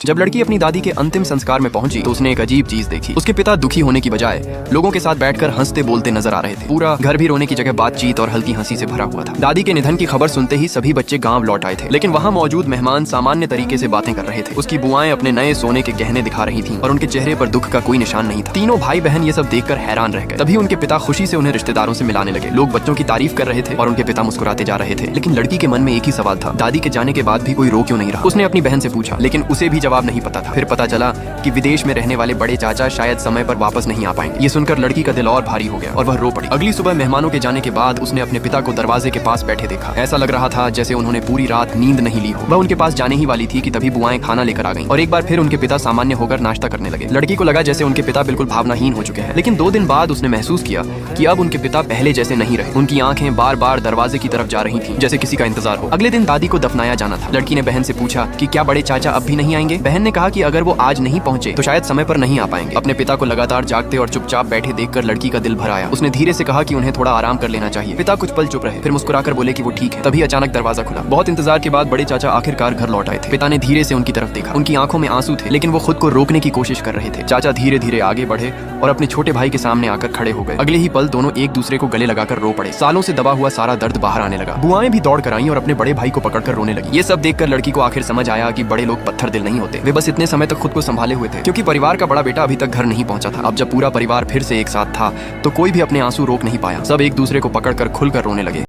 जब लड़की अपनी दादी के अंतिम संस्कार में पहुंची तो उसने एक अजीब चीज देखी। उसके पिता दुखी होने की बजाय लोगों के साथ बैठकर हंसते बोलते नजर आ रहे थे। पूरा घर भी रोने की जगह बातचीत और हल्की हंसी से भरा हुआ था। दादी के निधन की खबर सुनते ही सभी बच्चे गांव लौट आए थे, लेकिन वहां मौजूद मेहमान सामान्य तरीके से बातें कर रहे थे। उसकी बुआएं अपने नए सोने के गहने दिखा रही थीं और उनके चेहरे पर दुख का कोई निशान नहीं था। तीनों भाई बहन ये सब देखकर हैरान रह गए। तभी उनके पिता खुशी से उन्हें रिश्तेदारों से मिलाने लगे। लोग बच्चों की तारीफ कर रहे थे और उनके पिता मुस्कुराते जा रहे थे। लेकिन लड़की के मन में एक ही सवाल था, दादी के जाने के बाद भी कोई रो क्यों नहीं रहा। उसने अपनी बहन से पूछा, लेकिन उसे भी जवाब नहीं पता था। फिर पता चला कि विदेश में रहने वाले बड़े चाचा शायद समय पर वापस नहीं आ पाएंगे। ये सुनकर लड़की का दिल और भारी हो गया और वह रो पड़ी। अगली सुबह मेहमानों के जाने के बाद उसने अपने पिता को दरवाजे के पास बैठे देखा। ऐसा लग रहा था जैसे उन्होंने पूरी रात नींद नहीं ली हो। वह उनके पास जाने ही वाली थी कि तभी बुआएं खाना लेकर आ गईं और एक बार फिर उनके पिता सामान्य होकर नाश्ता करने लगे। लड़की को लगा जैसे उनके पिता बिल्कुल भावनाहीन हो चुके हैं। लेकिन 2 दिन बाद उसने महसूस किया कि अब उनके पिता पहले जैसे नहीं रहे। उनकी आंखें बार बार दरवाजे की तरफ जा रही थीं, जैसे किसी का इंतजार हो। अगले दिन दादी को दफनाया जाना था। लड़की ने बहन से पूछा कि क्या बड़े चाचा अब भी नहीं आएंगे। बहन ने कहा कि अगर वो आज नहीं पहुंचे तो शायद समय पर नहीं आ पाएंगे। अपने पिता को लगातार जागते और चुपचाप बैठे देखकर लड़की का दिल भर आया। उसने धीरे से कहा कि उन्हें थोड़ा आराम कर लेना चाहिए। पिता कुछ पल चुप रहे, फिर मुस्कुराकर बोले कि वो ठीक है। तभी अचानक दरवाजा खुला। बहुत इंतजार के बाद बड़े चाचा आखिरकार घर लौट आए थे। पिता ने धीरे से उनकी तरफ देखा। उनकी आंखों में आंसू थे, लेकिन वो खुद को रोकने की कोशिश कर रहे थे। चाचा धीरे धीरे आगे बढ़े और अपने छोटे भाई के सामने आकर खड़े हो गए। अगले ही पल दोनों एक दूसरे को गले लगाकर रो पड़े। सालों से दबा हुआ सारा दर्द बाहर आने लगा। बुआएं भी दौड़ कर आईं और अपने बड़े भाई को पकड़कर रोने लगी। ये सब देखकर लड़की को आखिर समझ आया कि बड़े लोग पत्थर दिल नहीं होते। वे बस इतने समय तक खुद को संभाले हुए थे, क्योंकि परिवार का बड़ा बेटा अभी तक घर नहीं पहुंचा था। अब जब पूरा परिवार फिर से एक साथ था तो कोई भी अपने आंसू रोक नहीं पाया। सब एक दूसरे को पकड़कर खुलकर रोने लगे।